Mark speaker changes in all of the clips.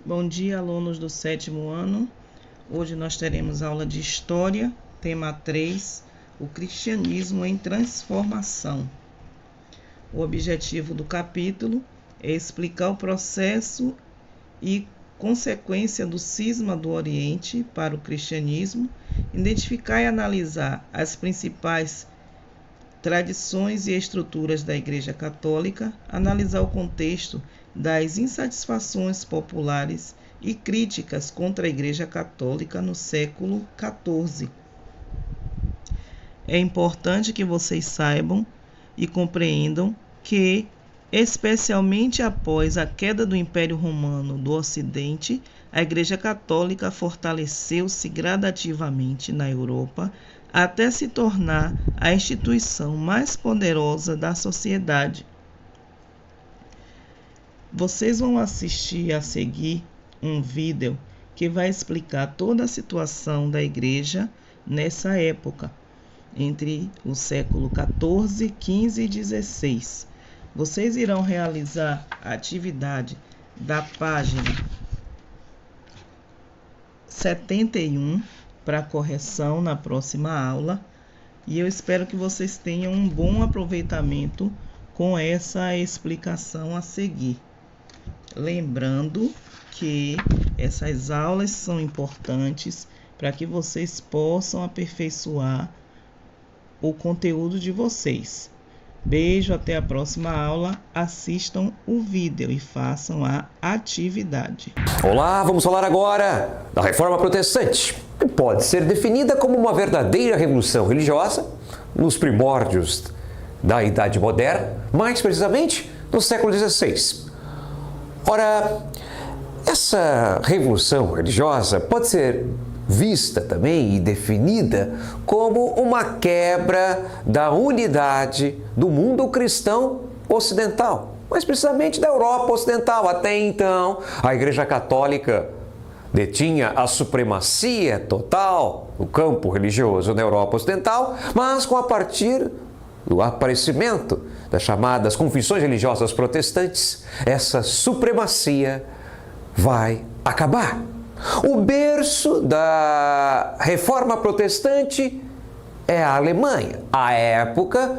Speaker 1: Bom dia, alunos do 7º ano. Hoje nós teremos aula de História, tema 3, o cristianismo em transformação. O objetivo do capítulo é explicar o processo e consequência do cisma do Oriente para o cristianismo, identificar e analisar as principais tradições e estruturas da Igreja Católica, analisar o contexto das insatisfações populares e críticas contra a Igreja Católica no século XIV. É importante que vocês saibam e compreendam que, especialmente após a queda do Império Romano do Ocidente, a Igreja Católica fortaleceu-se gradativamente na Europa até se tornar a instituição mais poderosa da sociedade. Vocês vão assistir a seguir um vídeo que vai explicar toda a situação da igreja nessa época, entre o século XIV, XV e XVI. Vocês irão realizar a atividade da página 71 para correção na próxima aula, e eu espero que vocês tenham um bom aproveitamento com essa explicação a seguir. Lembrando que essas aulas são importantes para que vocês possam aperfeiçoar o conteúdo de vocês. Beijo, até a próxima aula. Assistam o vídeo e façam a atividade.
Speaker 2: Olá, vamos falar agora da Reforma Protestante, que pode ser definida como uma verdadeira revolução religiosa nos primórdios da Idade Moderna, mais precisamente no século XVI. Ora, essa revolução religiosa pode ser vista também e definida como uma quebra da unidade do mundo cristão ocidental, mais precisamente da Europa Ocidental. Até então, a Igreja Católica detinha a supremacia total no campo religioso na Europa Ocidental, mas a partir do aparecimento das chamadas confissões religiosas protestantes, essa supremacia vai acabar. O berço da Reforma Protestante é a Alemanha, a época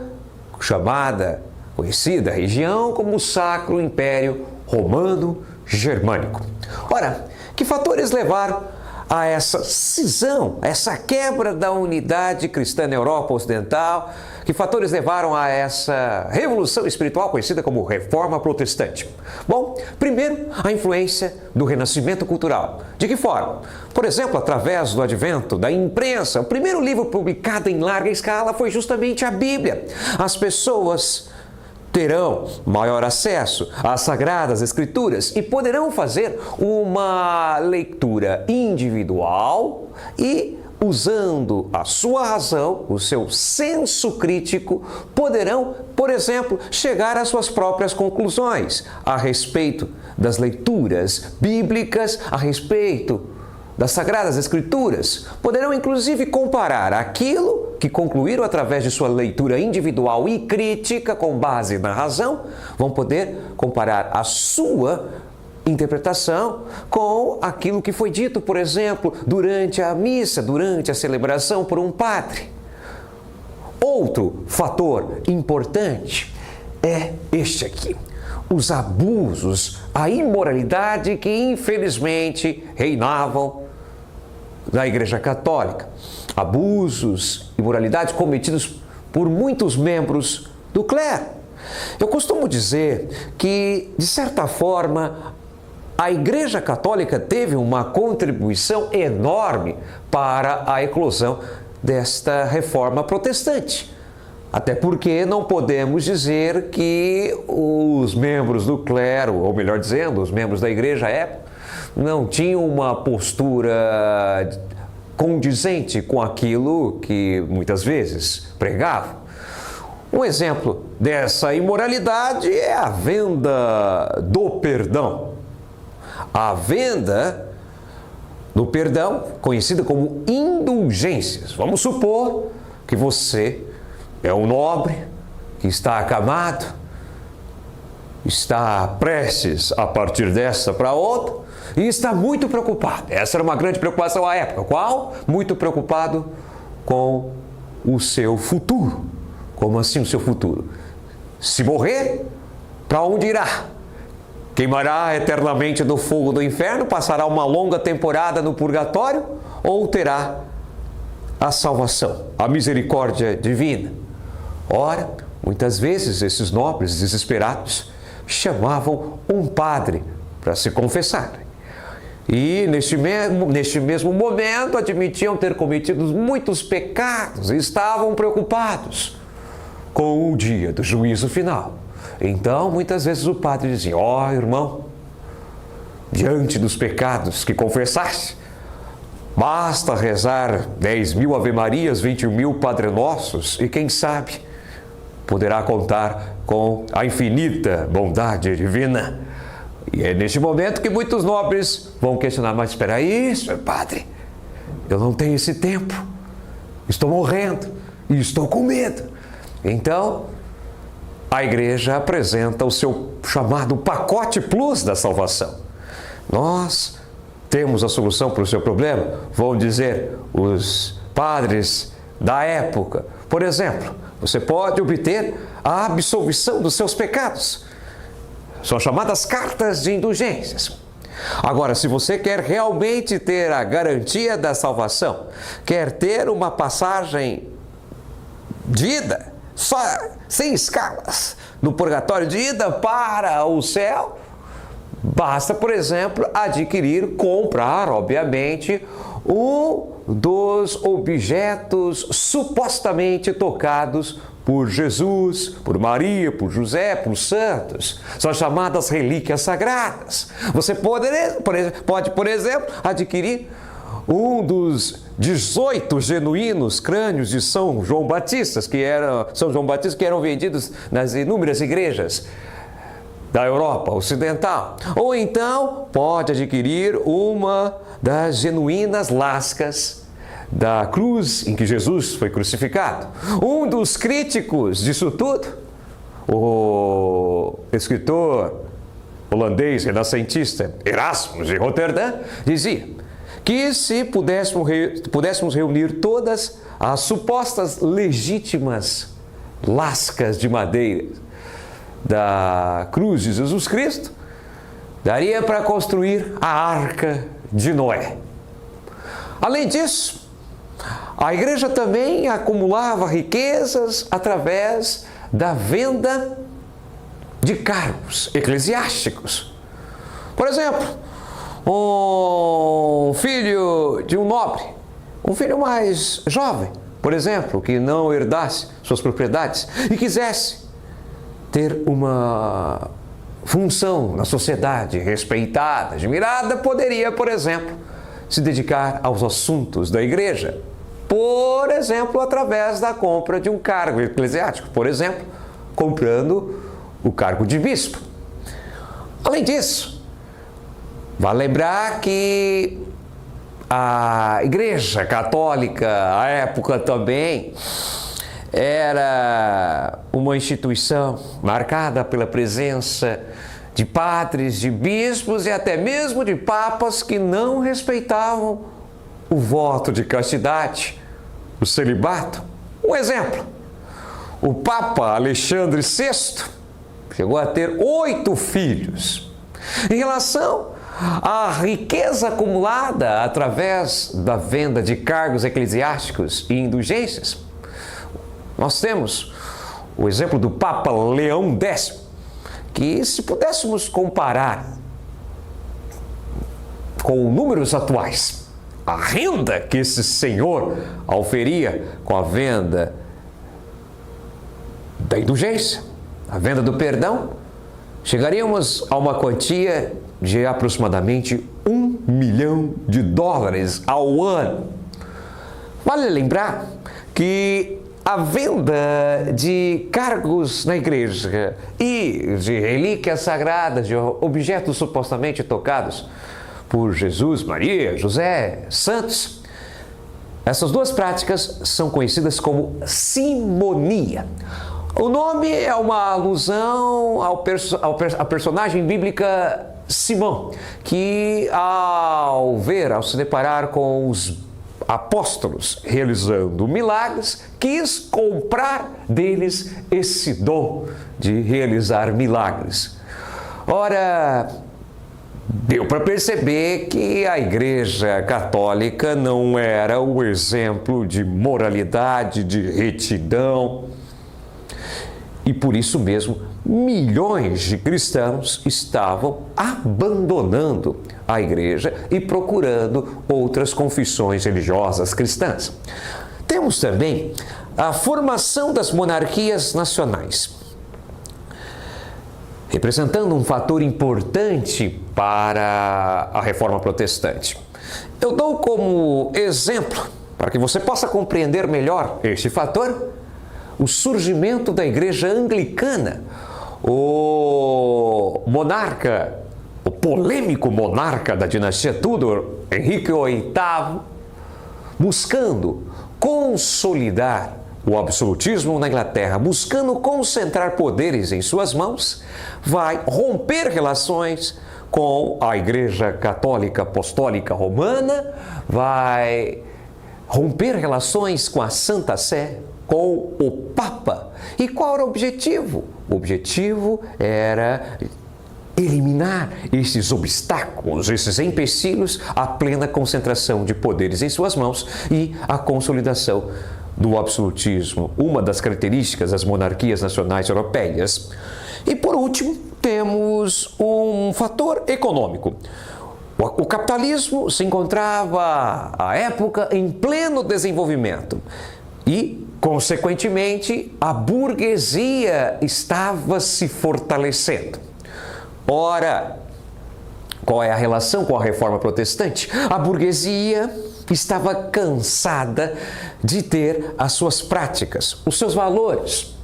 Speaker 2: chamada, conhecida região como o Sacro Império Romano Germânico. Ora, que fatores levaram a essa cisão, essa quebra da unidade cristã na Europa Ocidental? Que fatores levaram a essa revolução espiritual conhecida como Reforma Protestante? Bom, primeiro, a influência do renascimento cultural. De que forma? Por exemplo, através do advento da imprensa. O primeiro livro publicado em larga escala foi justamente a Bíblia. As pessoas terão maior acesso às Sagradas Escrituras e poderão fazer uma leitura individual e, usando a sua razão, o seu senso crítico, poderão, por exemplo, chegar às suas próprias conclusões a respeito das leituras bíblicas, a respeito das Sagradas Escrituras. Poderão, inclusive, comparar aquilo que concluíram através de sua leitura individual e crítica com base na razão, vão poder comparar a sua interpretação com aquilo que foi dito, por exemplo, durante a missa, durante a celebração por um padre. Outro fator importante é este aqui: os abusos, a imoralidade que infelizmente reinavam na Igreja Católica. Abusos, imoralidades cometidos por muitos membros do clero. Eu costumo dizer que, de certa forma, a Igreja Católica teve uma contribuição enorme para a eclosão desta reforma protestante. Até porque não podemos dizer que os membros do clero, ou melhor dizendo, os membros da igreja à época, não tinham uma postura condizente com aquilo que muitas vezes pregavam. Um exemplo dessa imoralidade é a venda do perdão. A venda do perdão, conhecida como indulgências. Vamos supor que você é um nobre que está acamado está prestes a partir dessa para outra e está muito preocupado. Essa era uma grande preocupação à época. Qual? Muito preocupado com o seu futuro. Como assim o seu futuro? Se morrer, para onde irá? Queimará eternamente no fogo do inferno? Passará uma longa temporada no purgatório? Ou terá a salvação, a misericórdia divina? Ora, muitas vezes esses nobres desesperados chamavam um padre para se confessar. E neste mesmo momento admitiam ter cometido muitos pecados e estavam preocupados com o dia do juízo final. Então, muitas vezes o padre dizia: ó, irmão, diante dos pecados que confessaste, basta rezar 10.000 Ave-Marias, 20.000 Padre Nossos e quem sabe poderá contar com a infinita bondade divina. E é neste momento que muitos nobres vão questionar: mas espera aí, senhor padre, eu não tenho esse tempo, estou morrendo e estou com medo. Então, a igreja apresenta o seu chamado pacote plus da salvação. Nós temos a solução para o seu problema, vão dizer os padres da época. Por exemplo, você pode obter a absolvição dos seus pecados. São chamadas cartas de indulgências. Agora, se você quer realmente ter a garantia da salvação, quer ter uma passagem de ida, só sem escalas, no purgatório, de ida para o céu, basta, por exemplo, comprar, obviamente, um dos objetos supostamente tocados por Jesus, por Maria, por José, por santos. São chamadas relíquias sagradas. Você pode, por exemplo, adquirir um dos 18 genuínos crânios de São João Batista, que eram vendidos nas inúmeras igrejas da Europa Ocidental. Ou então pode adquirir uma das genuínas lascas da cruz em que Jesus foi crucificado. Um dos críticos disso tudo, o escritor holandês renascentista Erasmus de Roterdã, dizia que se pudéssemos reunir todas as supostas legítimas lascas de madeira da cruz de Jesus Cristo, daria para construir a Arca de Noé. Além disso, a igreja também acumulava riquezas através da venda de cargos eclesiásticos. Por exemplo, um filho de um nobre, um filho mais jovem, por exemplo, que não herdasse suas propriedades e quisesse ter uma função na sociedade respeitada, admirada, poderia, por exemplo, se dedicar aos assuntos da igreja. Por exemplo, através da compra de um cargo eclesiástico. Por exemplo, comprando o cargo de bispo. Além disso, vale lembrar que a Igreja Católica, à época também, era uma instituição marcada pela presença de padres, de bispos e até mesmo de papas que não respeitavam o voto de castidade, o celibato. Um exemplo: o Papa Alexandre VI chegou a ter 8 filhos. Em relação à riqueza acumulada através da venda de cargos eclesiásticos e indulgências, nós temos o exemplo do Papa Leão X, que, se pudéssemos comparar com números atuais, a renda que esse senhor auferia com a venda da indulgência, a venda do perdão, chegaríamos a uma quantia de aproximadamente $1 milhão ao ano. Vale lembrar que a venda de cargos na igreja e de relíquias sagradas, de objetos supostamente tocados por Jesus, Maria, José, santos, essas duas práticas são conhecidas como simonia. O nome é uma alusão à personagem bíblica Simão, que ao se deparar com os apóstolos realizando milagres, quis comprar deles esse dom de realizar milagres. Ora, deu para perceber que a Igreja Católica não era o exemplo de moralidade, de retidão. E por isso mesmo, milhões de cristãos estavam abandonando a Igreja e procurando outras confissões religiosas cristãs. Temos também a formação das monarquias nacionais, representando um fator importante para a Reforma Protestante. Eu dou como exemplo, para que você possa compreender melhor este fator, o surgimento da Igreja Anglicana. O polêmico monarca da dinastia Tudor, Henrique VIII, buscando consolidar o absolutismo na Inglaterra, buscando concentrar poderes em suas mãos, vai romper relações com a Igreja Católica Apostólica Romana, vai romper relações com a Santa Sé, com o Papa. E qual era o objetivo? O objetivo era eliminar esses obstáculos, esses empecilhos à plena concentração de poderes em suas mãos e a consolidação do absolutismo, uma das características das monarquias nacionais europeias. E por último, temos um fator econômico. O capitalismo se encontrava, à época, em pleno desenvolvimento e, consequentemente, a burguesia estava se fortalecendo. Ora, qual é a relação com a Reforma Protestante? A burguesia estava cansada de ter as suas práticas, os seus valores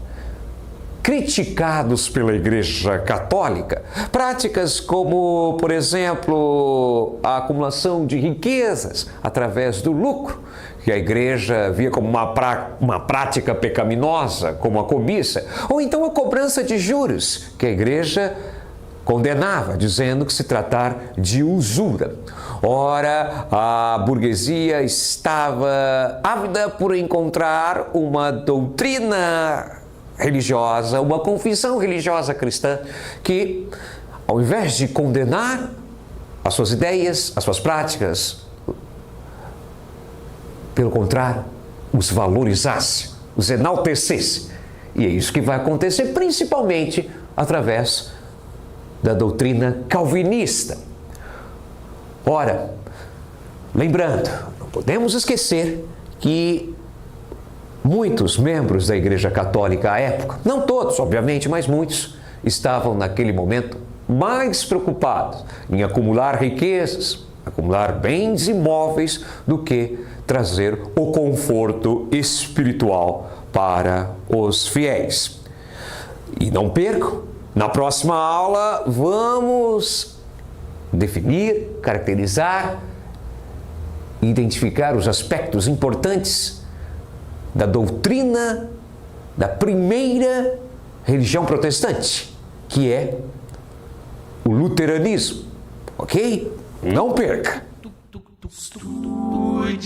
Speaker 2: criticados pela Igreja Católica. Práticas como, por exemplo, a acumulação de riquezas através do lucro, que a Igreja via como uma prática pecaminosa, como a cobiça, ou então a cobrança de juros, que a Igreja condenava, dizendo que se tratar de usura. Ora, a burguesia estava ávida por encontrar uma doutrina religiosa, uma confissão religiosa cristã que, ao invés de condenar as suas ideias, as suas práticas, pelo contrário, os valorizasse, os enaltecesse. E é isso que vai acontecer principalmente através da doutrina calvinista. Ora, lembrando, não podemos esquecer que muitos membros da Igreja Católica à época, não todos, obviamente, mas muitos, estavam naquele momento mais preocupados em acumular riquezas, acumular bens imóveis, do que trazer o conforto espiritual para os fiéis. E não percam, na próxima aula vamos definir, caracterizar e identificar os aspectos importantes da doutrina da primeira religião protestante, que é o luteranismo. Ok? Não perca!
Speaker 3: Estude.